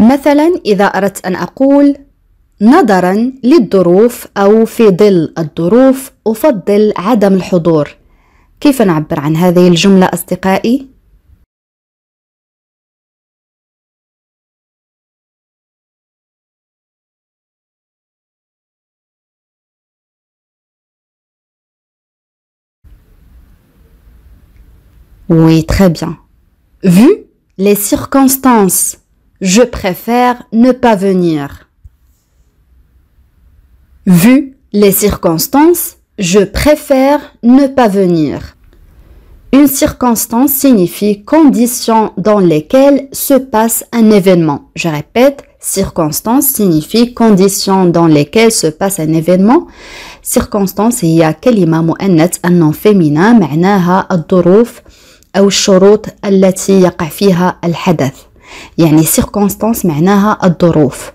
مثلا إذا أردت أن أقول نظرا للظروف أو في ظل الظروف أفضل عدم الحضور. كيف نعبر عن هذه الجملة أصدقائي؟ Oui, très bien. Vu les circonstances, je préfère ne pas venir. Vu les circonstances, je préfère ne pas venir. Une circonstance signifie conditions dans lesquelles se passe un événement. Je répète, circonstance signifie conditions dans lesquelles se passe un événement. Circonstance هي كلمة مؤنث النون féminin معناها الظروف أو الشروط التي يقع فيها الحدث. يعني circonstance معناها الظروف.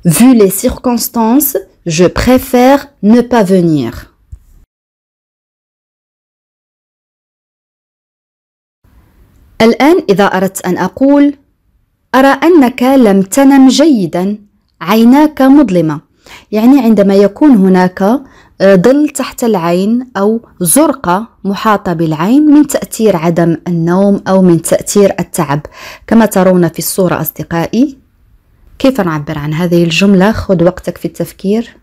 Vu les circonstances, je préfère ne pas venir. الآن إذا أردت أن أقول أرى أنك لم تنم جيدا، عيناك مظلمة. يعني عندما يكون هناك ظل تحت العين أو زرقة محاطة بالعين من تأثير عدم النوم أو من تأثير التعب. كما ترون في الصورة أصدقائي. كيف نعبر عن هذه الجملة؟ خذ وقتك في التفكير.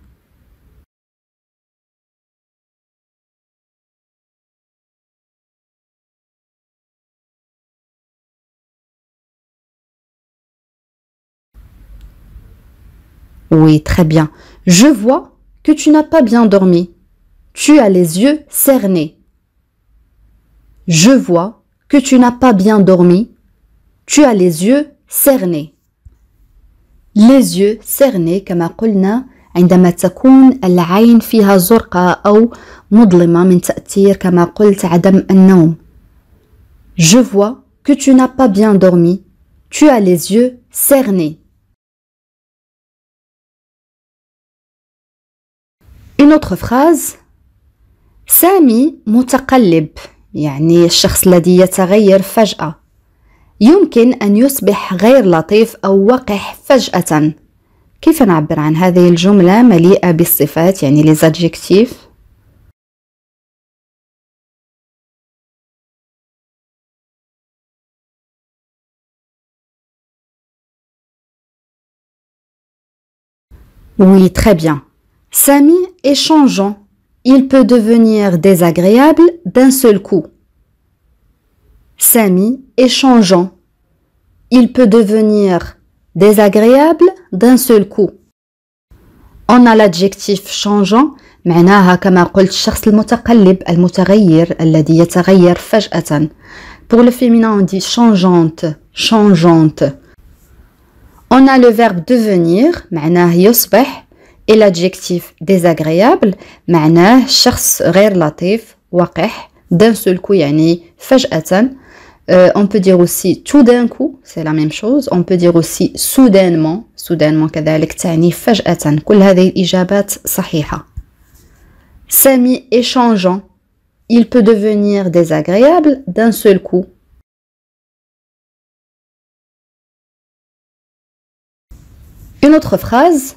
Oui, très bien. Je vois que tu n'as pas bien dormi. Tu as les yeux cernés. Je vois que tu n'as pas bien dormi. Tu as les yeux cernés. Les yeux cernés كما قلنا عندما تكون العين فيها زرقاء أو مظلمة من تأثير كما قلت عدم النوم. Je vois que tu n'as pas bien dormi. Tu as les yeux cernés. Une autre phrase. سامي متقلب، يعني الشخص الذي يتغير فجأة. يمكن أن يصبح غير لطيف أو وقح فجأة. كيف نعبر عن هذه الجملة مليئة بالصفات يعني les adjectifs؟ Oui, très bien. Samy est changeant. Il peut devenir désagréable d'un seul coup. Samy est changeant. Il peut devenir désagréable d'un seul coup. On a l'adjectif changeant معناها كما قلت الشخص المتقلب المتغير الذي يتغير فجأة. Pour le féminin on dit changeante, changeante. On a le verbe devenir معناه يصبح et l'adjectif désagréable معناه شخص غير لطيف وقح d'un seul coup يعني فجأة. On peut dire aussi tout d'un coup, c'est la même chose. On peut dire aussi soudainement, soudainement كذلك تعني فجأة. كل هذه الإجابات صحيحة. Samy est changeant. Il peut devenir désagréable d'un seul coup. Une autre phrase.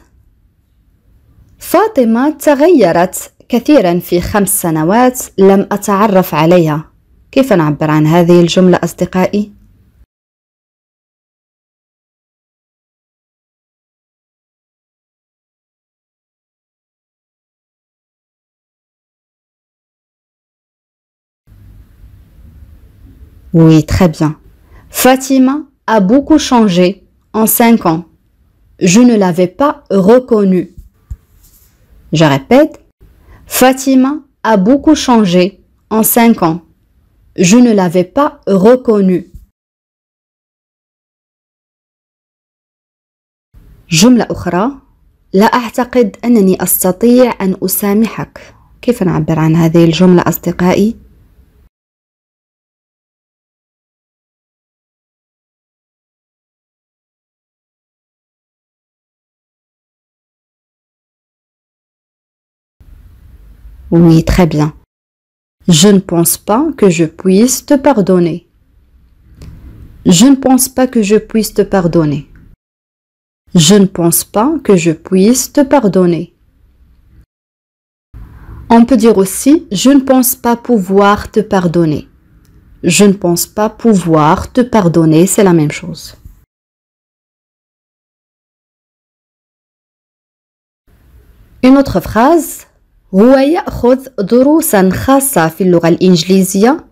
فاطمة تغيرت كثيرا في 5 سنوات لم أتعرف عليها. كيف نعبر عن هذه الجملة أصدقائي؟ Oui, très bien. Fatima a beaucoup changé en 5 ans. Je ne l'avais pas reconnue. Je répète. Fatima a beaucoup changé en 5 ans. Je ne l'avais pas reconnue. جملة أخرى. لا أعتقد أنني أستطيع أن أسامحك. كيف نعبر عن هذه الجملة أصدقائي؟ Oui, très bien. Je ne pense pas que je puisse te pardonner. Je ne pense pas que je puisse te pardonner. Je ne pense pas que je puisse te pardonner. On peut dire aussi je ne pense pas pouvoir te pardonner. Je ne pense pas pouvoir te pardonner, c'est la même chose. Une autre phrase هو يأخذ دروسا خاصة في اللغة الإنجليزية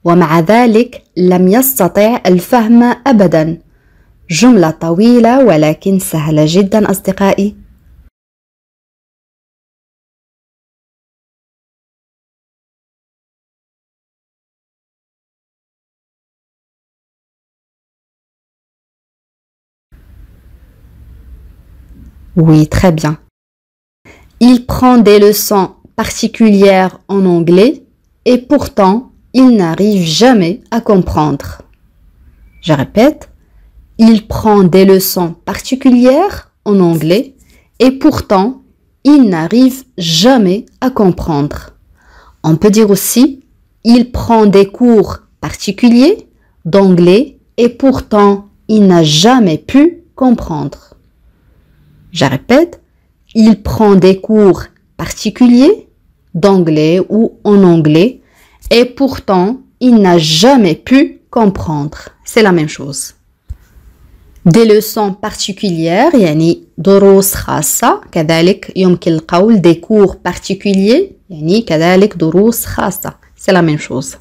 ومع ذلك لم يستطع الفهم أبدا. جملة طويلة ولكن سهلة جدا أصدقائي. Oui, très bien. Il prend des leçons particulières en anglais et pourtant il n'arrive jamais à comprendre. Je répète, il prend des leçons particulières en anglais et pourtant il n'arrive jamais à comprendre. On peut dire aussi, il prend des cours particuliers d'anglais et pourtant il n'a jamais pu comprendre. Je répète, il prend des cours particuliers d'anglais ou en anglais et pourtant il n'a jamais pu comprendre. C'est la même chose. Des leçons particulières يعني دروس خاصة كذلك يمكن القول des cours particuliers يعني كذلك دروس خاصة. C'est la même chose.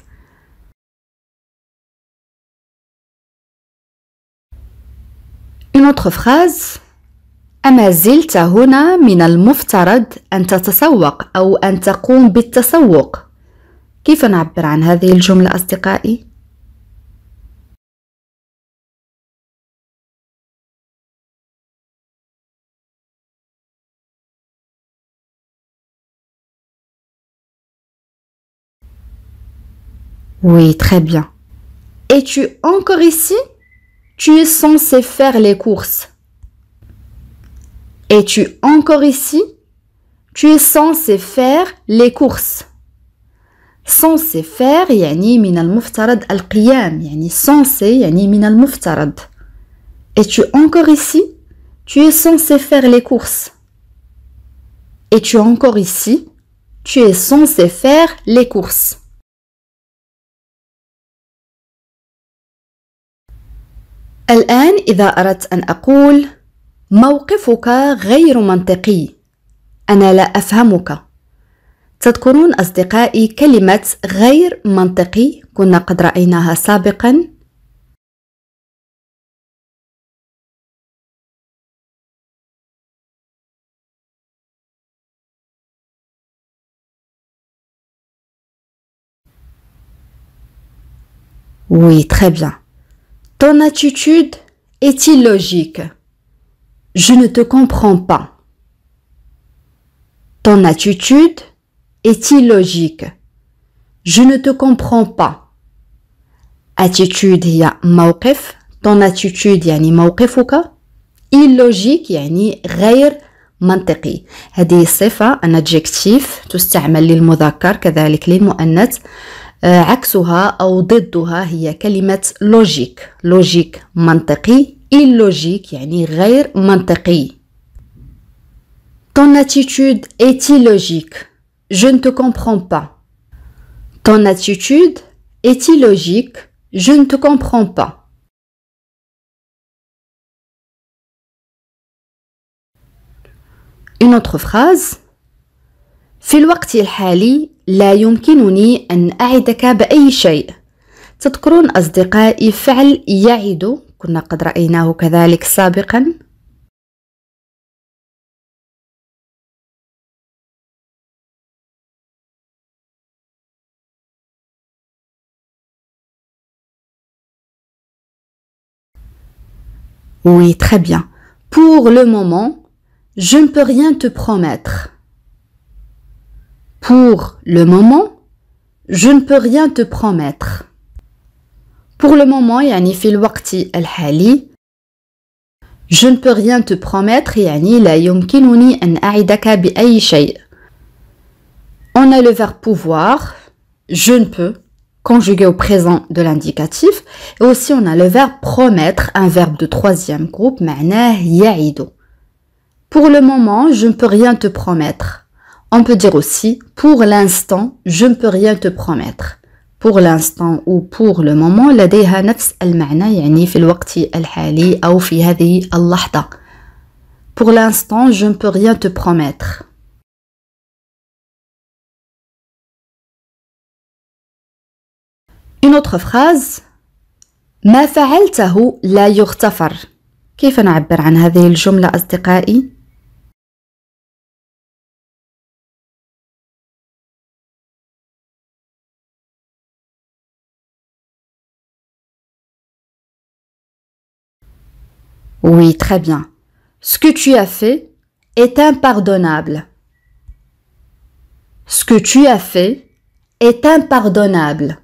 Une autre phrase أما زلت هنا من المفترض أن تتسوق أو أن تقوم بالتسوق. كيف نعبر عن هذه الجملة أصدقائي؟ Oui, très bien. Es-tu encore ici? Tu es censé faire les courses. Es-tu encore ici? Tu es censé faire les courses. censé faire يعني من المفترض القيام يعني censé يعني من المفترض. Es-tu encore ici? Tu es censé faire les courses. Es-tu encore ici? Tu es censé faire les courses. الآن إذا أردت أن أقول موقفك غير منطقي، أنا لا أفهمك. تذكرون أصدقائي كلمة غير منطقي كنا قد رأيناها سابقا. Oui, très bien. Ton attitude est illogique. Je ne te comprends pas. Ton attitude est illogique. Je ne te comprends pas. Attitude هي موقف. Ton attitude يعني موقفك. Illogique يعني غير منطقي. هذه صفة un adjectif تستعمل للمذكر كذلك للمؤنث. عكسها أو ضدها هي كلمة logique. logique منطقي. illogique يعني غير منطقي. Ton attitude est illogique. Je ne te comprends pas. Ton attitude est illogique. Je ne te comprends pas. Une autre phrase. في الوقت الحالي لا يمكنني أن أعدك بأي شيء. تذكرون أصدقائي فعل يعد كنا قد رأيناه كذلك سابقا. Oui, très bien. Pour le moment, je ne peux rien te promettre. Pour le moment, je ne peux rien te promettre. Pour le moment يعني في الوقت الحالي je ne peux rien te promettre يعني لا يمكنني أن أعدك بأي شيء. On a le verbe pouvoir, je ne peux, conjugué au présent de l'indicatif. Et aussi, on a le verbe promettre, un verbe de troisième groupe, معناه يعد. Pour le moment, je ne peux rien te promettre. On peut dire aussi, pour l'instant, je ne peux rien te promettre. Pour l'instant ou pour le moment, لديها نفس المعنى يعني في الوقت الحالي أو في هذه اللحظة. Pour l'instant, je ne peux rien te promettre. Une autre phrase. ما فعلته لا يغتفر. كيف نعبر عن هذه الجملة أصدقائي؟ Oui, très bien. Ce que tu as fait est impardonnable. Ce que tu as fait est impardonnable.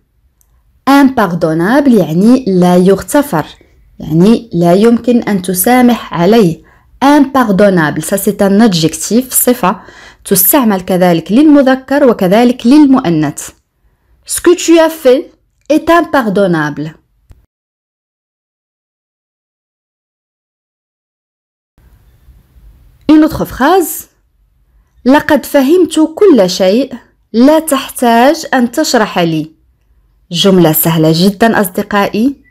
Impardonnable يعني لا يغتفر. يعني لا يمكن أن تسامح عليه. Impardonnable, ça c'est un adjectif, صفة تستعمل كذلك للمذكر وكذلك للمؤنث. Ce que tu as fait est impardonnable. Une autre phrase. لقد فهمت كل شيء لا تحتاج أن تشرح لي. جملة سهلة جدا أصدقائي.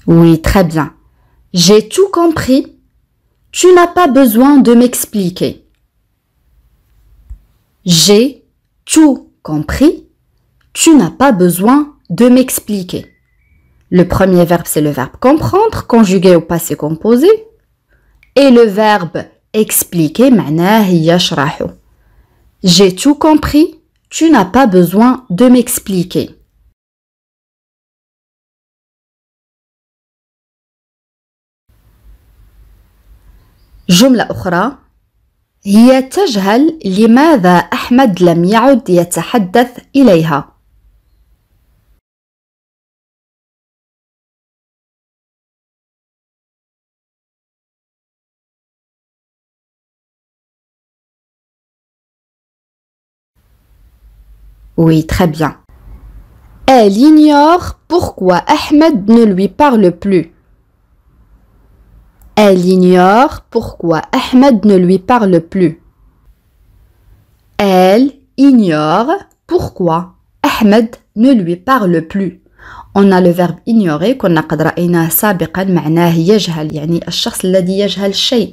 Oui, très bien. J'ai tout compris. Tu n'as pas besoin de m'expliquer. J'ai tout compris. Tu n'as pas besoin de m'expliquer. Le premier verbe, c'est le verbe comprendre, conjugué au passé composé. Et le verbe expliquer, معناه يشرح. J'ai tout compris. Tu n'as pas besoin de m'expliquer. جملة أخرى. هي تجهل لماذا أحمد لم يعد يتحدث إليها. Oui, très bien. Elle ignore pourquoi Ahmed ne lui parle plus. Elle ignore pourquoi Ahmed ne lui parle plus. Elle ignore pourquoi Ahmed ne lui parle plus. On a le verbe ignorer كنا قد رأيناه سابقا معناه يجهل يعني الشخص الذي يجهل الشيء.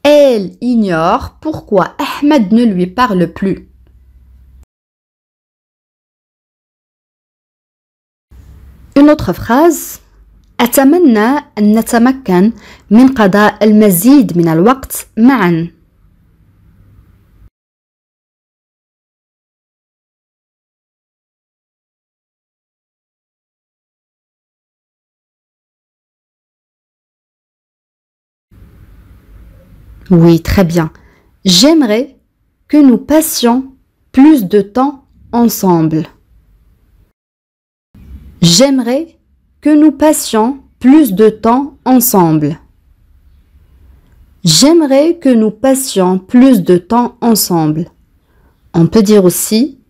Elle ignore pourquoi Ahmed ne lui parle plus. Une autre phrase. أتمنى أن نتمكن من قضاء المزيد من الوقت معا. Oui, très bien. J'aimerais que nous passions plus de temps ensemble. J'aimerais que nous passions plus de temps ensemble. J'aimerais que nous passions plus de temps ensemble. On peut dire aussi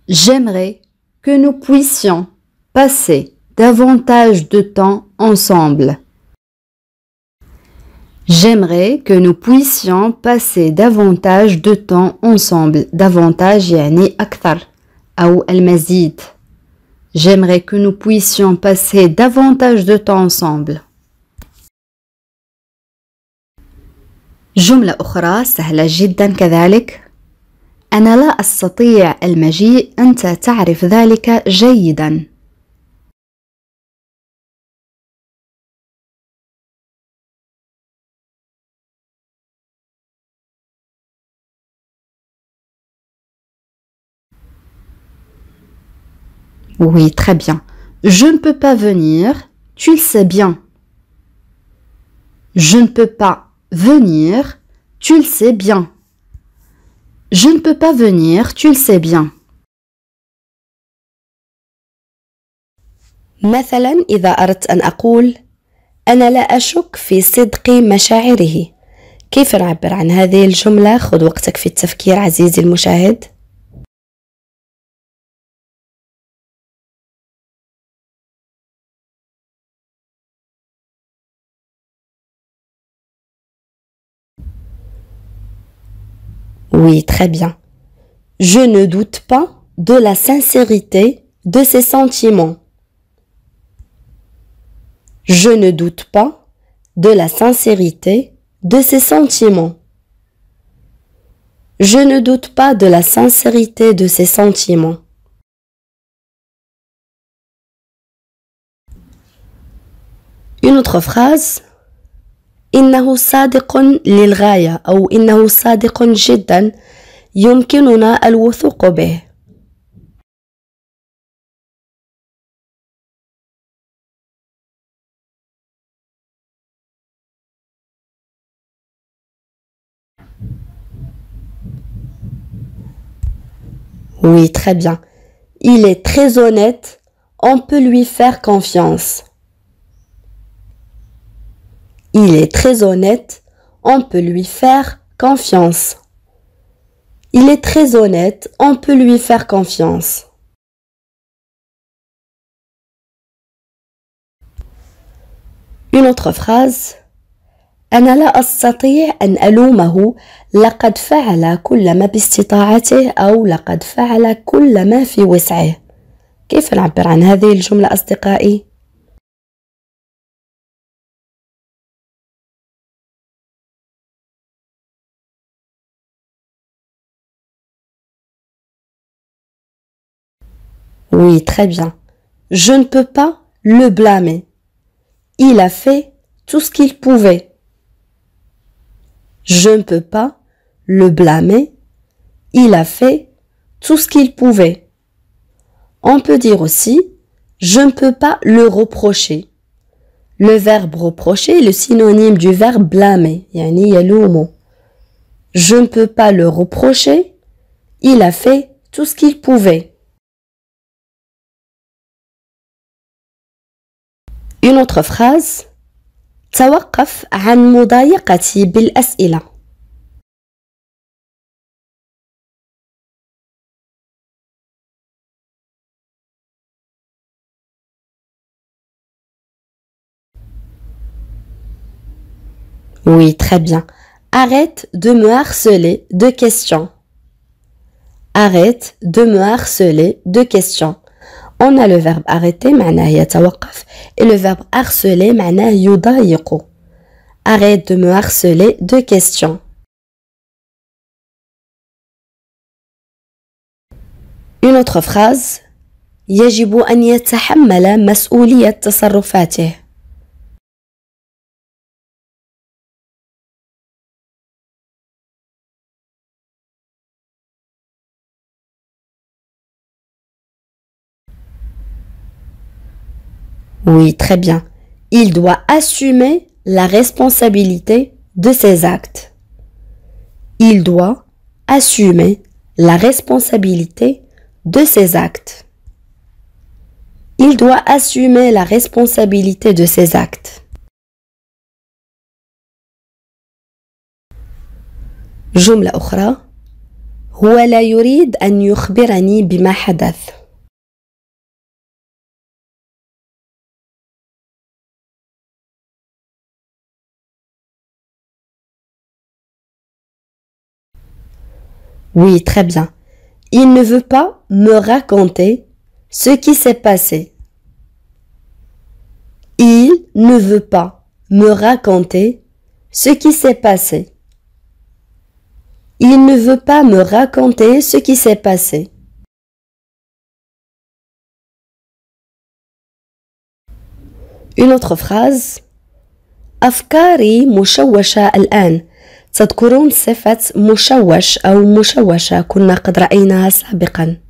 j'aimerais que nous puissions passer davantage de temps ensemble. J'aimerais que nous puissions passer davantage de temps ensemble. Davantage يعني أكثر أو المزيد. J'aimerais que nous puissions passer davantage de temps ensemble. جملة أخرى سهلة جدا كذلك. أنا لا أستطيع المجيء أنت تعرف ذلك جيدا. Oui, très bien. Je ne peux pas venir, tu le sais bien. Je ne peux pas venir, tu le sais bien. Je ne peux pas venir, tu le sais bien. مثلا إذا أردت أن أقول أنا لا أشك في صدق مشاعره، كيف نعبر عن هذه الجملة؟ خذ وقتك في التفكير عزيزي المشاهد. Oui, très bien. Je ne doute pas de la sincérité de ses sentiments. Je ne doute pas de la sincérité de ses sentiments. Je ne doute pas de la sincérité de ses sentiments. Une autre phrase. إنه صادق للغاية أو إنه صادق جدا يمكننا الوثوق به. Oui, très bien. Il est très honnête, on peut lui faire confiance. Il est très honnête, on peut lui faire confiance. Il est très honnête, on peut lui faire confiance. Une autre phrase. أنا لا أستطيع أن ألومه، لقد فعل كل ما باستطاعته أو لقد فعل كل ما في وسعه. كيف نعبر عن هذه الجملة أصدقائي؟ Oui, très bien. Je ne peux pas le blâmer. Il a fait tout ce qu'il pouvait. Je ne peux pas le blâmer. Il a fait tout ce qu'il pouvait. On peut dire aussi je ne peux pas le reprocher. Le verbe reprocher est le synonyme du verbe blâmer. يعني يلومه. Je ne peux pas le reprocher. Il a fait tout ce qu'il pouvait. Une autre phrase. توقف عن مضايقتي بالأسئلة. Oui, très bien. Arrête de me harceler de questions. Arrête de me harceler de questions. On a le verbe arrêter معناه يتوقف et le verbe harceler معناه يضايق. Arrête de me harceler de questions. Une autre phrase. يجب أن يتحمل مسؤولية تصرفاته. Oui, très bien. Il doit assumer la responsabilité de ses actes. Il doit assumer la responsabilité de ses actes. Il doit assumer la responsabilité de ses actes. جملة أخرى. هو لا يريد أن يخبرني بما حدث. Oui, très bien. Il ne veut pas me raconter ce qui s'est passé. Il ne veut pas me raconter ce qui s'est passé. Il ne veut pas me raconter ce qui s'est passé. Une autre phrase. أفكاري مشوشة الآن. تذكرون صفة مشوش أو مشوشة كنا قد رأيناها سابقا.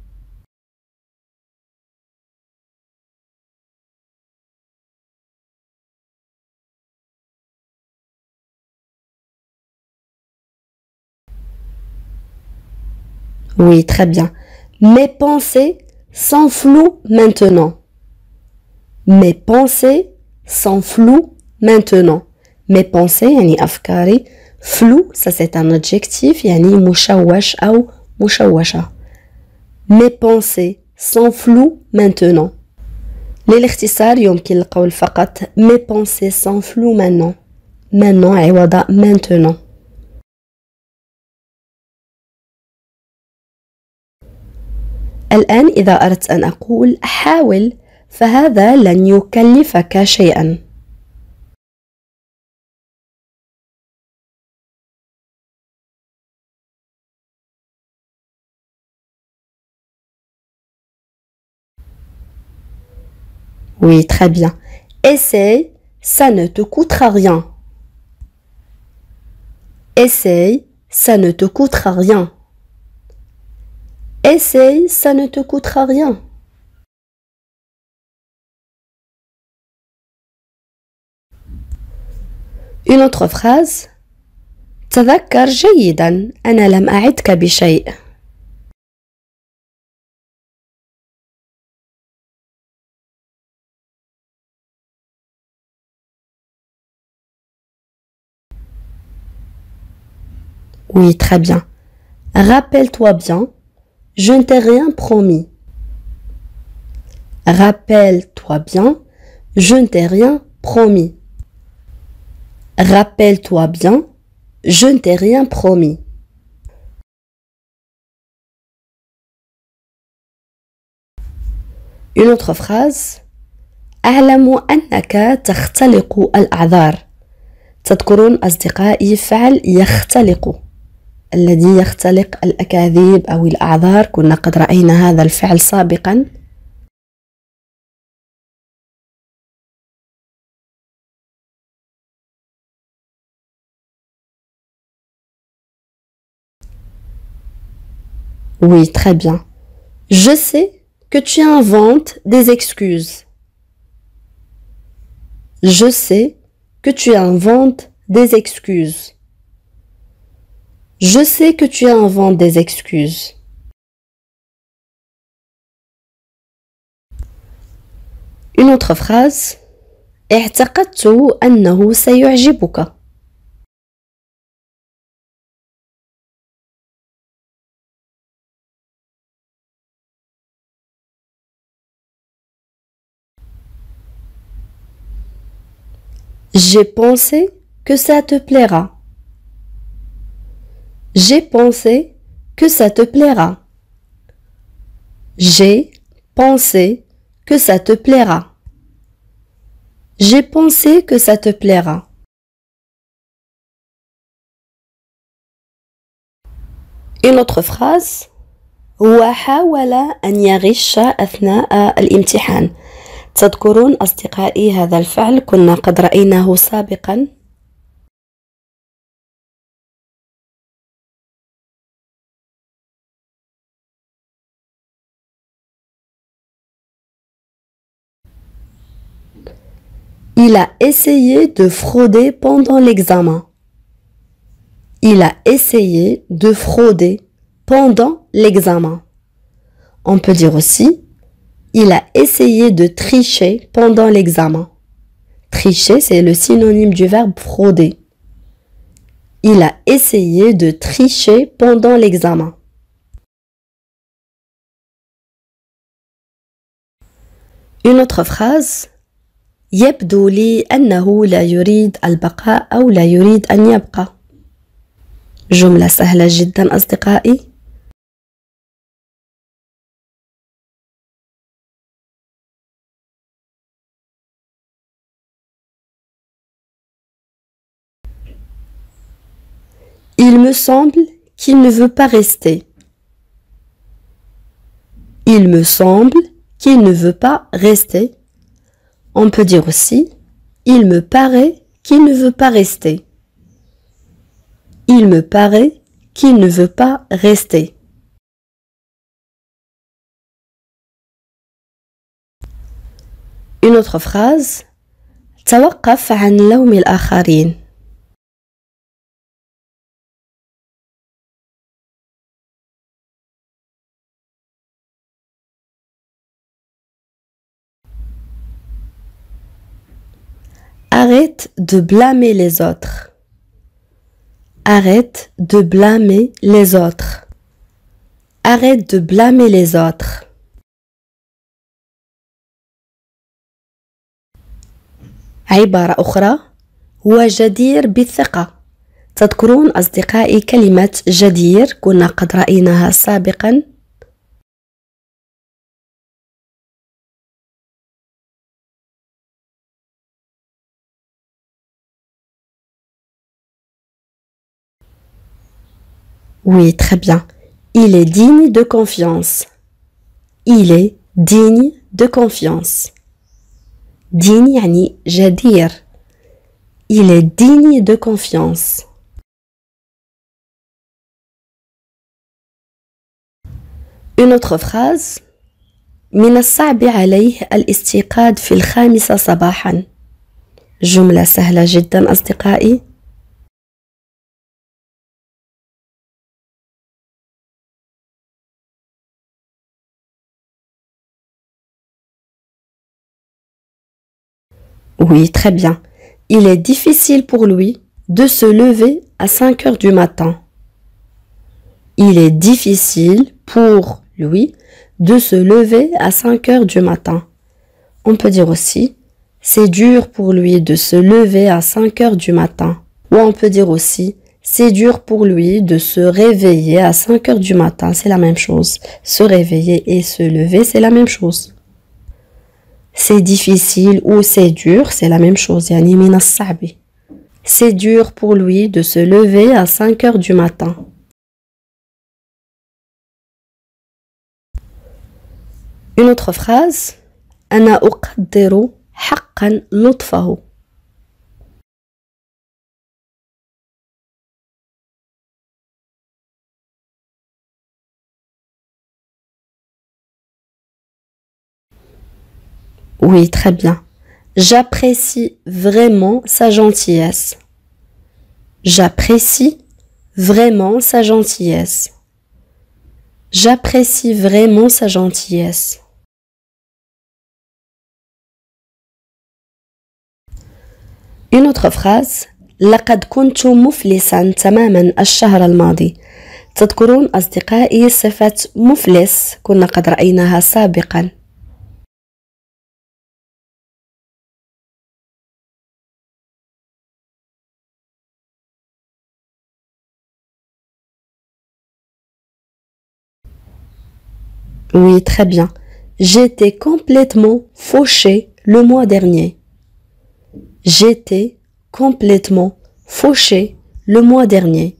Oui, très bien. Mes pensées s'enflouent maintenant. Mes pensées sont floues maintenant. Mes pensées, يعني أفكاري. Flou, ça c'est un adjectif, يعني مشوش أو مشوشة. Mes pensées sont floues maintenant. للاختصار يمكن القول فقط mes pensées sont floues maintenant. Maintenant عوض maintenant. الآن إذا أردت أن أقول حاول فهذا لن يكلفك شيئا. Oui, très bien. Essaye, ça ne te coûtera rien. Essaye, ça ne te coûtera rien. Essaye, ça ne te coûtera rien. Une autre phrase. تذكر جيدا أنا لم أعدك بشيء. Oui, très bien. Rappelle-toi bien, je ne t'ai rien promis. Rappelle-toi bien, je ne t'ai rien promis. Rappelle-toi bien, je ne t'ai rien promis. Une autre phrase. أعلم أنك تختلق الأعذار. تذكرون أصدقائي فعل يختلق الذي يختلق الأكاذيب أو الأعذار كنا قد رأينا هذا الفعل سابقا. Oui, très bien. Je sais que tu inventes des excuses. Je sais que tu inventes des excuses. Je sais que tu inventes des excuses. Une autre phrase. اعتقدت أنه سيعجبك. J'ai pensé que ça te plaira. J'ai pensé que ça te plaira. J'ai pensé que ça te plaira. J'ai pensé que ça te plaira. Une autre phrase. هو حاول أن يغش أثناء الامتحان. تذكرون أصدقائي هذا الفعل كنا قد رأيناه سابقا. Il a essayé de frauder pendant l'examen. Il a essayé de frauder pendant l'examen. On peut dire aussi, il a essayé de tricher pendant l'examen. Tricher, c'est le synonyme du verbe frauder. Il a essayé de tricher pendant l'examen. Une autre phrase. يبدو لي أنه لا يريد البقاء أو لا يريد أن يبقى. جملة سهلة جدا أصدقائي. Il me semble qu'il ne veut pas rester. Il me semble qu'il ne veut pas rester. On peut dire aussi, il me paraît qu'il ne veut pas rester. Il me paraît qu'il ne veut pas rester. Une autre phrase. توقف عن لوم الآخرين. Arrête de blâmer les autres. Arrête de blâmer les autres. Arrête de blâmer les autres. عبارة أخرى هو جدير بالثقة. تذكرون أصدقائي كلمة جدير كنا قد رأيناها سابقا. Oui, très bien. Il est digne de confiance. Il est digne de confiance. Digne يعني جدير. Il est digne de confiance. Une autre phrase. من الصعب عليه الاستيقاظ في 5 صباحا. جملة سهلة جدا أصدقائي. Oui, très bien. Il est difficile pour lui de se lever à 5 heures du matin. Il est difficile pour lui de se lever à 5 heures du matin. On peut dire aussi, c'est dur pour lui de se lever à 5 heures du matin. Ou on peut dire aussi, c'est dur pour lui de se réveiller à 5 heures du matin. C'est la même chose. Se réveiller et se lever, c'est la même chose. C'est difficile ou c'est dur, c'est la même chose. يعني من الصعب. C'est dur pour lui de se lever à 5 heures du matin. Une autre phrase. أنا أقدر حقا لطفه. Oui, très bien. J'apprécie vraiment sa gentillesse. J'apprécie vraiment sa gentillesse. J'apprécie vraiment sa gentillesse. Une autre phrase. لقد كنت مفلسا تماما الشهر الماضي. تذكرون أصدقائي صفة مفلس كنا قد رأيناها سابقا. Oui, très bien. J'étais complètement fauché le mois dernier. J'étais complètement fauché le mois dernier.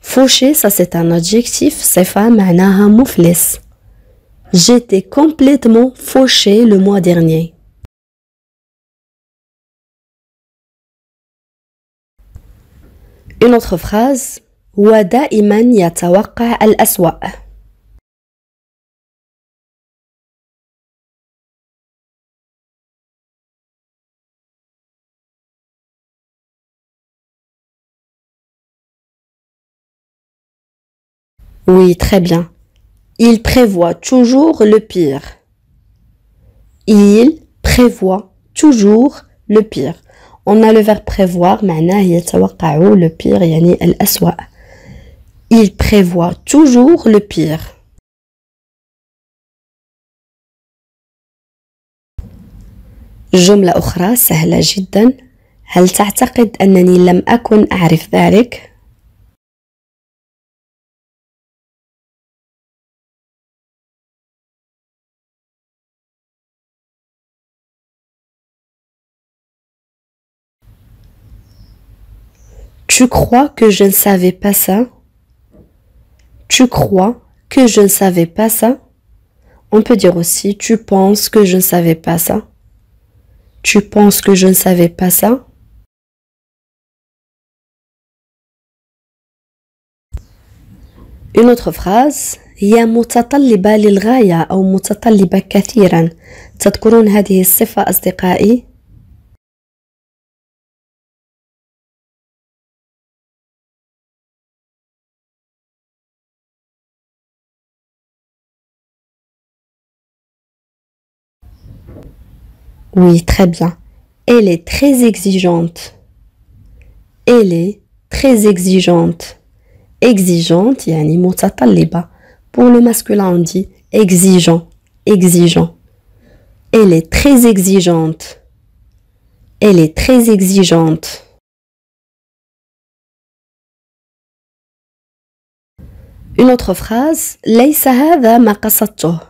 Fauché, ça c'est un adjectif, صفة معناها مفلس. J'étais complètement fauché le mois dernier. Une autre phrase. هو دائما يتوقع الأسوأ. Oui, très bien. Il prévoit toujours le pire. Il prévoit toujours le pire. On a le verbe prévoir, معناه يتوقع le pire, يعني الأسوأ. Il prévoit toujours le pire. جملة أخرى سهلة جدا. هل تعتقد أنني لم أكن أعرف ذلك؟ Tu crois que je ne savais pas ça? Tu crois que je ne savais pas ça? On peut dire aussi tu penses que je ne savais pas ça? Tu penses que je ne savais pas ça? Une autre phrase. هي متطلبة للغاية أو متطلبة كثيرا. تذكرون هذه الصفة أصدقائي؟ Oui, très bien. Elle est très exigeante. Elle est très exigeante. Exigeante, يعني متطلبة. Pour le masculin, on dit exigeant, exigeant. Elle est très exigeante. Elle est très exigeante. Une autre phrase, ليس هذا ما قصدته.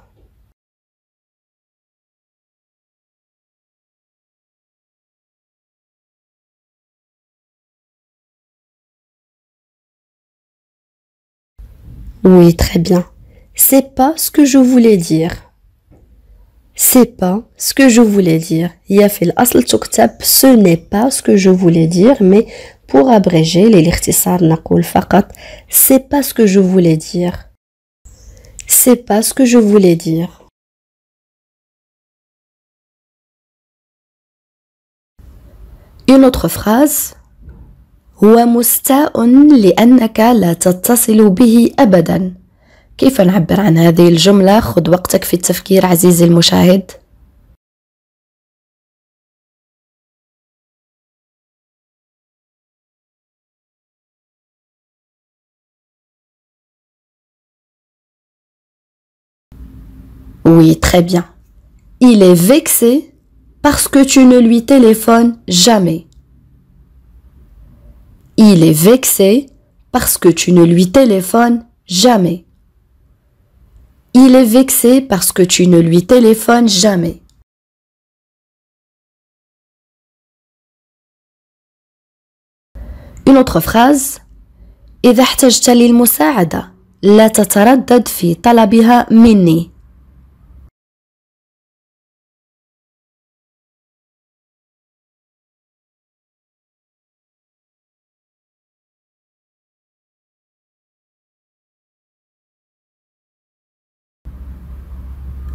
Oui, très bien. C'est pas ce que je voulais dire. C'est pas ce que je voulais dire. هي في الأصل تكتب ce n'est pas ce que je voulais dire, mais pour abréger للاختصار نقول فقط c'est pas ce que je voulais dire. C'est pas ce que je voulais dire. Une autre phrase. هو مستاء لأنك لا تتصل به أبدا. كيف نعبر عن هذه الجملة؟ خذ وقتك في التفكير عزيزي المشاهد. Oui, très bien. Il est vexé parce que tu ne lui téléphones jamais. Il est vexé parce que tu ne lui téléphones jamais. Il est vexé parce que tu ne lui téléphones jamais. Une autre phrase. إذا احتجت للمساعدة لا تتردد في طلبها مني.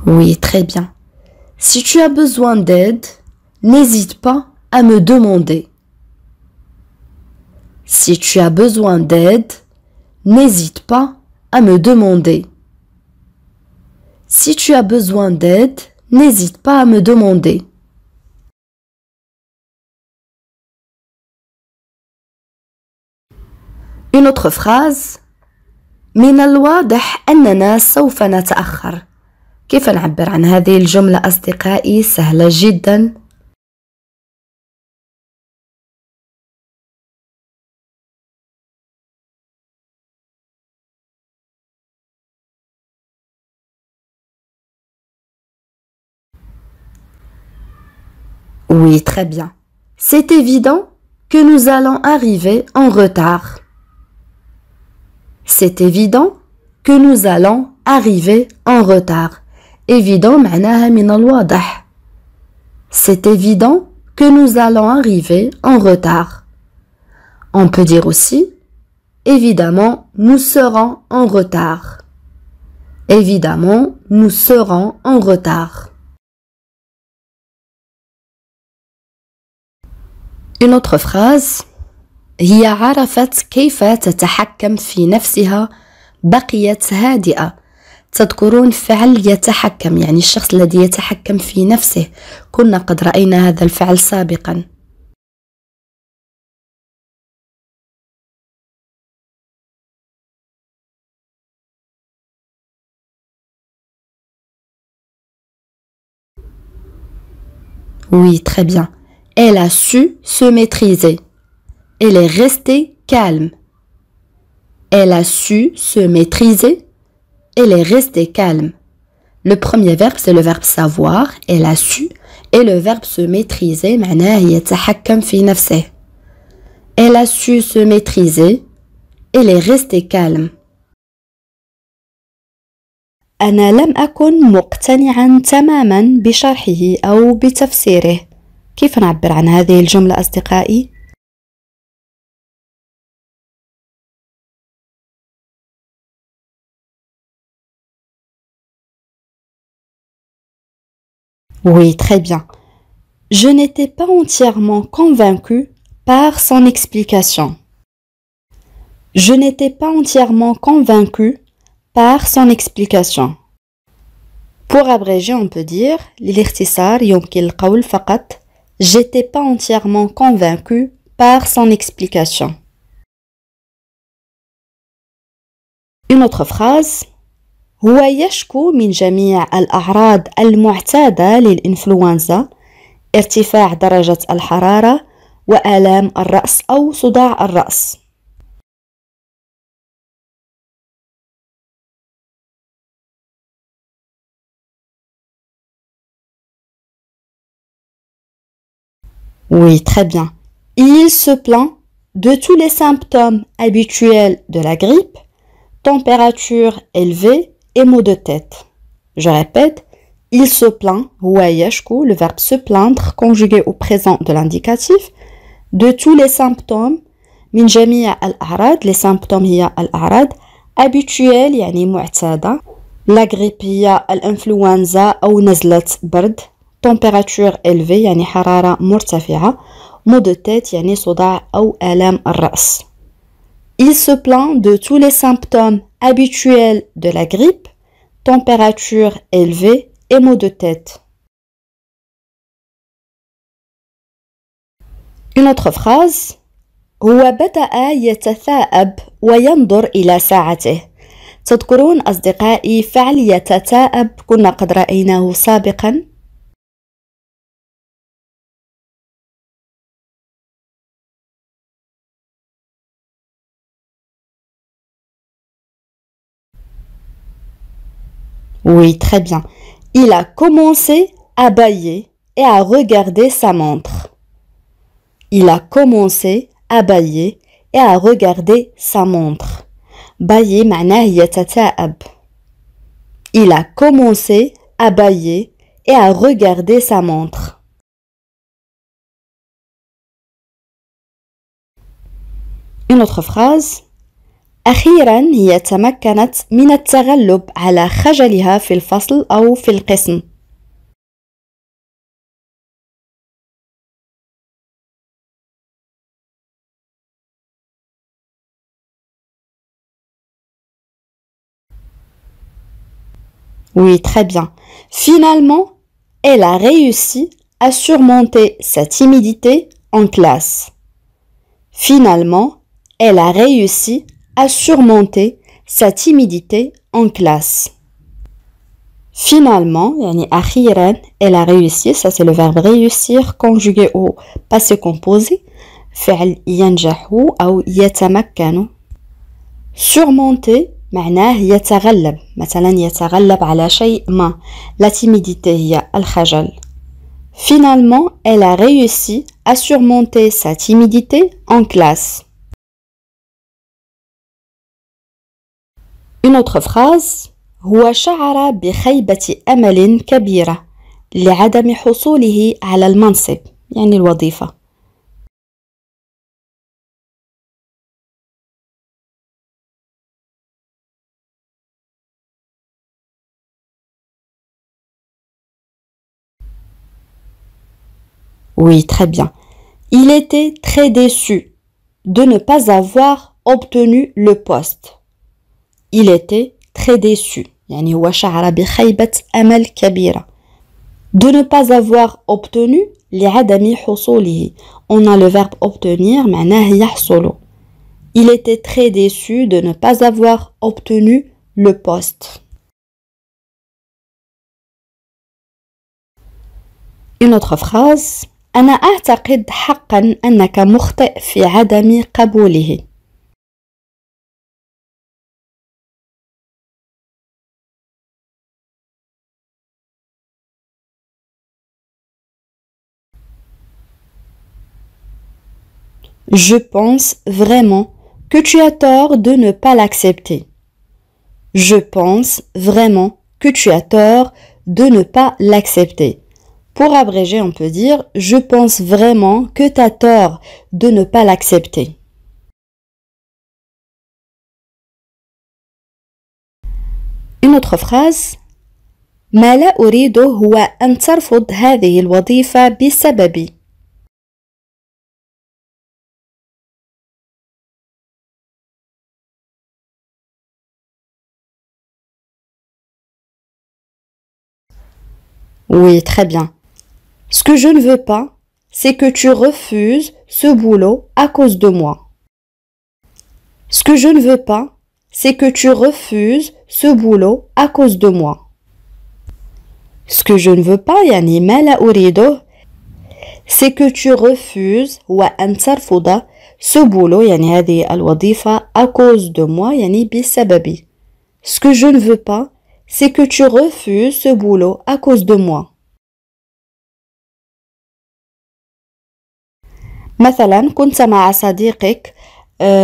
Oui, très bien. Si tu as besoin d'aide, n'hésite pas à me demander. Si tu as besoin d'aide, n'hésite pas à me demander. Si tu as besoin d'aide, n'hésite pas à me demander. Une autre phrase. من الواضح أننا سوف نتأخر. كيف نعبر عن هذه الجملة أصدقائي؟ سهلة جدا. Oui, très bien. C'est évident que nous allons arriver en retard. C'est évident que nous allons arriver en retard. Évident معناها من الواضح. C'est évident que nous allons arriver en retard. On peut dire aussi évidemment nous serons en retard. Évidemment nous serons en retard. Une autre phrase. هي عرفت كيف تتحكم في نفسها بقيت هادئة. تذكرون فعل يتحكم يعني الشخص الذي يتحكم في نفسه. كنا قد رأينا هذا الفعل سابقا. Oui, très bien. Elle a su se maîtriser. Elle est restée calme. Elle a su se maîtriser. Elle est restée calme. Le premier verbe, c'est le verbe savoir. Elle a su. Et le verbe se maîtriser, معناه يتحكم في نفسه. Elle a su se maîtriser. Elle est restée calme. أنا لم أكن مقتنعا تماما بشرحه أو بتفسيره. كيف نعبر عن هذه الجملة أصدقائي؟ Oui, très bien. Je n'étais pas entièrement convaincue par son explication. Je n'étais pas entièrement convaincue par son explication. Pour abréger, on peut dire للاختصار يمكن القول فقط J'étais pas entièrement convaincue par son explication. Une autre phrase. هو يشكو من جميع الأعراض المعتادة للإنفلونزا ارتفاع درجة الحرارة وآلام الرأس أو صداع الرأس. Oui, très bien. Il se plaint de tous les symptômes habituels de la grippe, température élevée et maux de tête. Je répète, il se plaint, huwa yashku, le verbe se plaindre, conjugué au présent de l'indicatif, de tous les symptômes, min jami'a al-a'rad, les symptômes hiya al-a'rad, habituels, yani mu'tada, la grippe hiya al-influenza ou nazlat bard, température élevée, yani harara murtafi'a, maux de tête, yani soda' ou alam al-ras. Il se plaint de tous les symptômes habituels de la grippe, température élevée et maux de tête. Une autre phrase. هو بدأ يتثاءب وينظر إلى ساعته. تذكرون أصدقائي فعل يتثاءب كنا قد رأيناه سابقا. Oui, très bien. Il a commencé à bâiller et à regarder sa montre. Il a commencé à bâiller et à regarder sa montre. Bâiller معناه يتثاءب. Il a commencé à bâiller et à regarder sa montre. Une autre phrase. أخيرا هي تمكنت من التغلب على خجلها في الفصل أو في القسم. Oui, très bien. Finalement, elle a réussi à surmonter sa timidité en classe. Finalement, elle a réussi à surmonter sa timidité en classe. Finalement, yani akhiran, elle a réussi, ça c'est le verbe réussir conjugué au passé composé. فعل ينجح أو يتمكن. Surmonter معناه يتغلب، مثلا يتغلب على شيء ما. La timidité هي الخجل. Finalement, elle a réussi à surmonter sa timidité en classe. Une autre phrase. هو شعر بخيبة أمل كبيرة لعدم حصوله على المنصب، يعني الوظيفة. Oui, très bien. Il était très déçu de ne pas avoir obtenu le poste. Il était très déçu. يعني هو شعر بخيبة أمل كبيرة. De ne pas avoir obtenu لعدم حصوله. On a le verbe obtenir معناه يحصل. Il était très déçu de ne pas avoir obtenu le poste. Une autre phrase. أنا أعتقد حقا أنك مخطئ في عدم قبوله. Je pense vraiment que tu as tort de ne pas l'accepter. Je pense vraiment que tu as tort de ne pas l'accepter. Pour abréger, on peut dire « Je pense vraiment que tu as tort de ne pas l'accepter ». Une autre phrase. ما لا أريده هو أن ترفض هذه الوظيفة بسببي. Oui, très bien. Ce que je ne veux pas, c'est que tu refuses ce boulot à cause de moi. Ce que je ne veux pas, c'est que tu refuses ce boulot à cause de moi. Ce que je ne veux pas, يعني ما لا أريده, c'est que tu refuses وأن ترفض ce boulot, يعني هذه الوظيفة à cause de moi, يعني بسببي. Ce que je ne veux pas, c'est que tu refuses ce boulot à cause de moi. مثلا كنت مع صديقك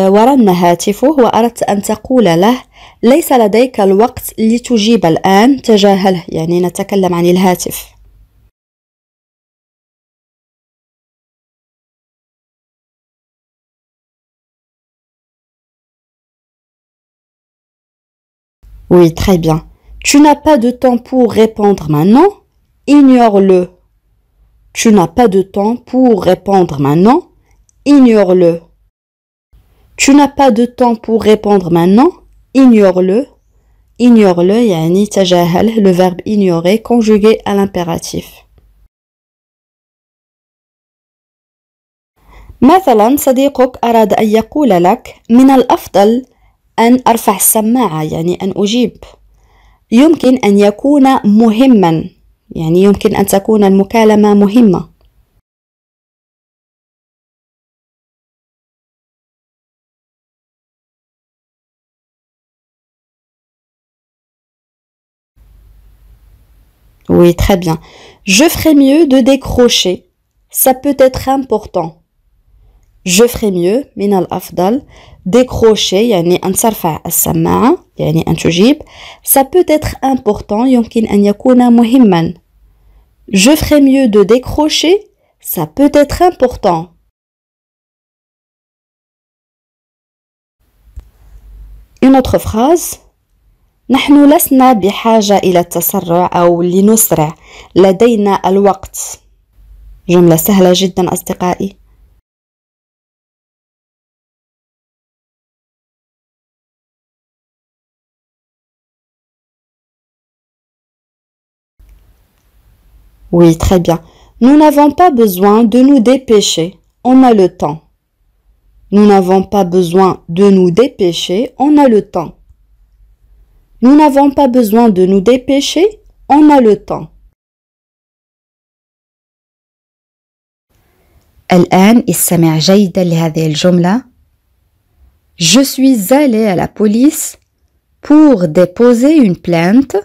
ورن هاتفه وأردت أن تقول له ليس لديك الوقت لتجيب الآن تجاهله يعني نتكلم عن الهاتف. Oui, très bien. Tu n'as pas de temps pour répondre maintenant. Ignore-le. Tu n'as pas de temps pour répondre maintenant. Ignore-le. Tu n'as pas de temps pour répondre maintenant. Ignore-le. Ignore-le, يعني تجاهل, le verbe ignorer conjugué à l'impératif. مثلا صديقك أراد أن يقول لك من الأفضل أن أرفع السماعة يعني أن أجيب. يمكن أن يكون مهما يعني يمكن أن تكون المكالمة مهمة. Oui, très bien. Je ferais mieux de décrocher. Ça peut être important. Je ferais mieux من الأفضل décrocher يعني أن ترفع السماعة يعني أن تجيب. Ça peut être important يمكن أن يكون مهما. Je ferais mieux de décrocher. Ça peut être important. Une autre phrase. نحن لسنا بحاجة إلى التسرع أو لنسرع. لدينا الوقت. جملة سهلة جدا أصدقائي. Oui, très bien. Nous n'avons pas besoin de nous dépêcher. On a le temps. Nous n'avons pas besoin de nous dépêcher. On a le temps. Nous n'avons pas besoin de nous dépêcher. On a le temps. الآن استمع جيدا لهذه الجملة. Je suis allé à la police pour déposer une plainte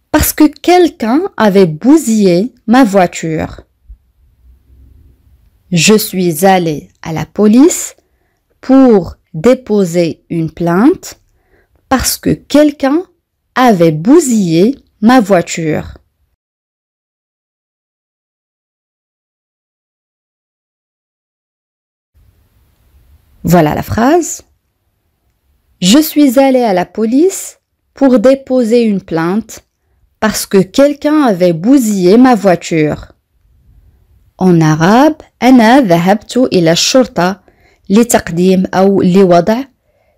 parce que quelqu'un avait bousillé ma voiture. Je suis allé à la police pour déposer une plainte parce que quelqu'un avait bousillé ma voiture. Voilà la phrase. Je suis allé à la police pour déposer une plainte parce que quelqu'un avait bousillé ma voiture. En arabe, أنا ذهبت إلى الشرطة لتقديم أو لوضع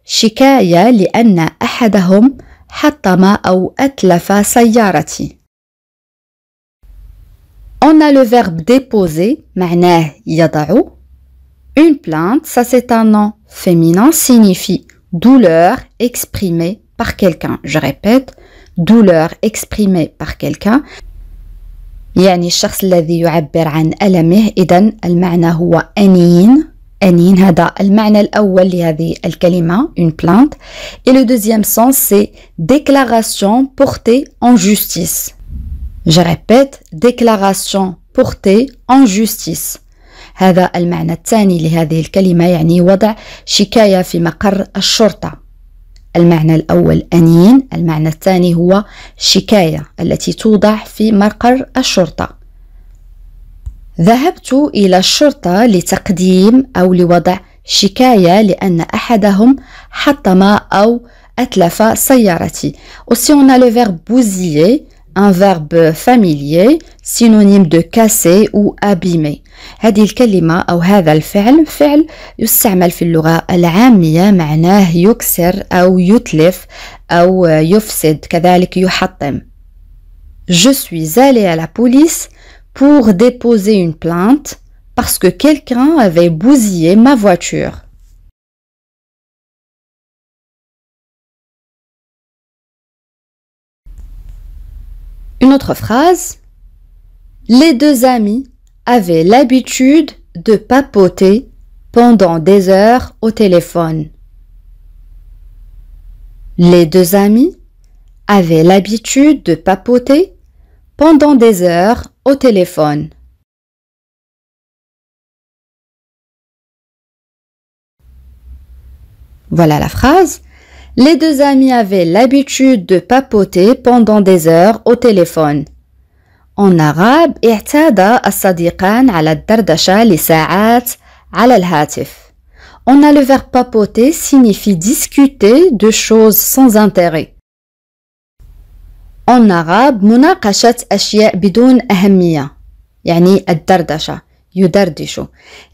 شكاية لأن أحدهم حطم أو أتلف سيارتي. On a le verbe déposer, معناه يضع. Une plainte, ça c'est un nom féminin, signifie douleur exprimée par quelqu'un. Je répète, douleur exprimée par quelqu'un. يعني الشخص الذي يعبر عن ألمه. إذن المعنى هو أنين. أنين هذا المعنى الأول لهذه الكلمة, une plainte. Et le deuxième sens c'est déclaration portée en justice. Je répète, déclaration portée en justice. هذا المعنى الثاني لهذه الكلمة يعني وضع شكاية في مقر الشرطة. المعنى الأول أنين، المعنى الثاني هو شكاية التي توضع في مقر الشرطة. ذهبت إلى الشرطة لتقديم أو لوضع شكاية لأن أحدهم حطم أو أتلف سيارتي. Aussi on a le verbe bousiller, un verbe familier, synonyme de casser ou abîmer. هذه الكلمة أو هذا الفعل فعل يستعمل في اللغة العامية معناه يكسر أو يتلف أو يفسد كذلك يحطم. Je suis allé à la police pour déposer une plainte parce que quelqu'un avait bousillé ma voiture. Une autre phrase. Les deux amis avaient l'habitude de papoter pendant des heures au téléphone. Les deux amis avaient l'habitude de papoter pendant des heures au téléphone. Voilà la phrase. Les deux amis avaient l'habitude de papoter pendant des heures au téléphone. En arabe, اعتاد الصديقان على الدردشة لساعات على الهاتف. On a le verbe papoter signifie discuter de choses sans intérêt. En arabe, مناقشة أشياء بدون أهمية. يعني الدردشة. يدردشوا.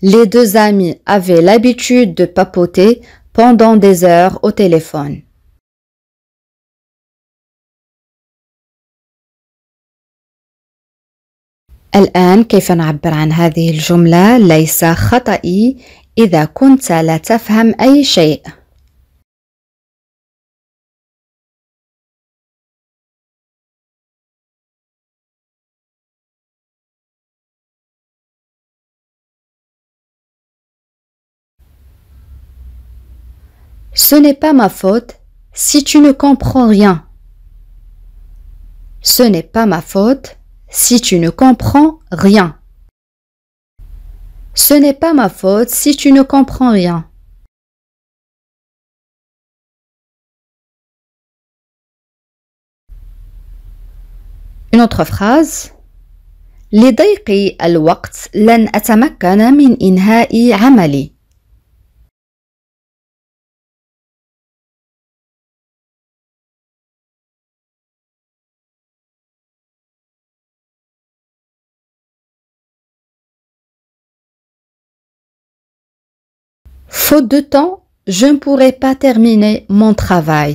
Les deux amis avaient l'habitude de papoter pendant des heures au téléphone. الآن كيف نعبر عن هذه الجملة؟ ليس خطأي إذا كنت لا تفهم أي شيء. Ce n'est pas ma faute si tu ne comprends rien. Ce n'est pas ma faute si tu ne comprends rien. Ce n'est pas ma faute si tu ne comprends rien. Une autre phrase. لضيق الوقت لن أتمكن من إنهاء عملي. Faute de temps, je ne pourrai pas terminer mon travail.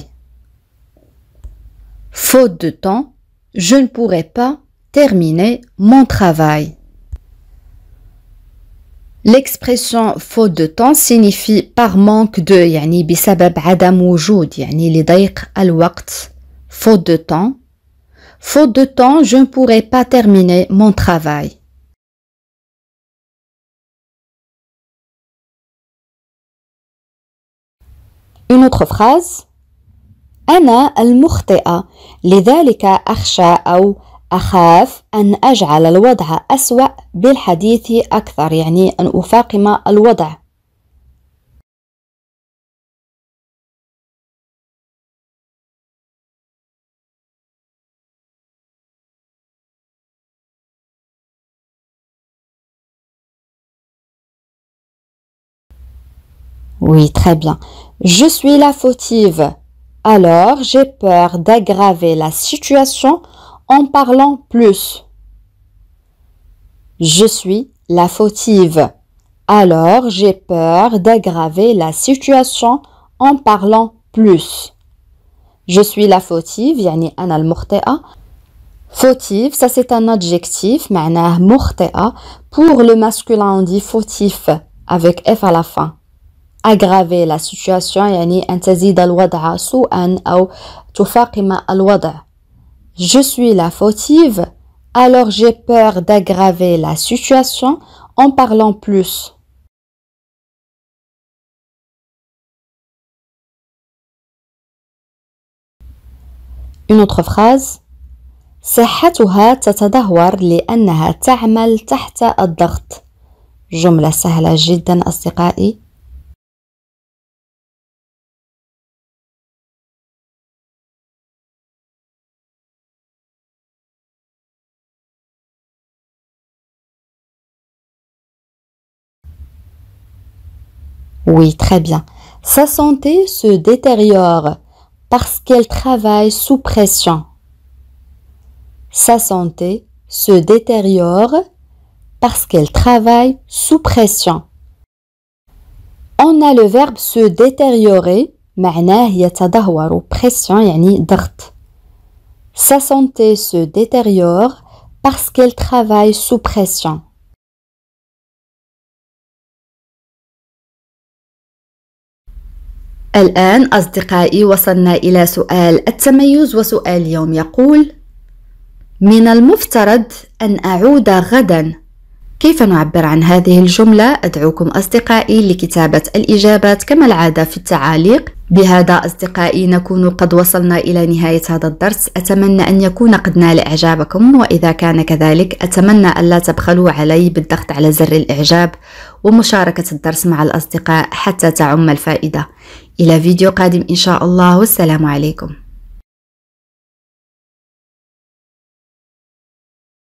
Faute de temps, je ne pourrai pas terminer mon travail. L'expression faute de temps signifie par manque de, يعني بسبب عدم وجود، يعني لضيق الوقت. Faute de temps. Faute de temps, je ne pourrai pas terminer mon travail. Une autre phrase. أنا المخطئة لذلك أخشى أو أخاف أن أجعل الوضع أسوأ بالحديث أكثر، يعني أن أفاقم الوضع. Oui, très bien. Je suis la fautive. Alors, j'ai peur d'aggraver la situation en parlant plus. Je suis la fautive. Alors, j'ai peur d'aggraver la situation en parlant plus. Je suis la fautive, يعني أنا المخطئة. Fautive, ça c'est un adjectif, معناه مخطئة. Pour le masculin, on dit fautif, avec F à la fin. Aggraver la situation يعني أن تزيد الوضع سوءا أو تفاقم الوضع. Je suis la fautive, alors j'ai peur d'aggraver la situation en parlant plus. Une autre phrase. صحتها تتدهور لأنها تعمل تحت الضغط. جملة سهلة جدا أصدقائي. Oui, très bien. Sa santé se détériore parce qu'elle travaille sous pression. Sa santé se détériore parce qu'elle travaille sous pression. On a le verbe se détériorer, معناه يتدهور. Pression يعني ضغط. Sa santé se détériore parce qu'elle travaille sous pression. الآن أصدقائي وصلنا إلى سؤال التميز، وسؤال اليوم يقول: من المفترض أن أعود غدا. كيف نعبر عن هذه الجملة؟ أدعوكم أصدقائي لكتابة الإجابات كما العادة في التعاليق. بهذا أصدقائي نكون قد وصلنا إلى نهاية هذا الدرس. أتمنى أن يكون قد نال إعجابكم، وإذا كان كذلك أتمنى ألا تبخلوا علي بالضغط على زر الإعجاب ومشاركة الدرس مع الأصدقاء حتى تعم الفائدة. إلى فيديو قادم إن شاء الله، والسلام عليكم.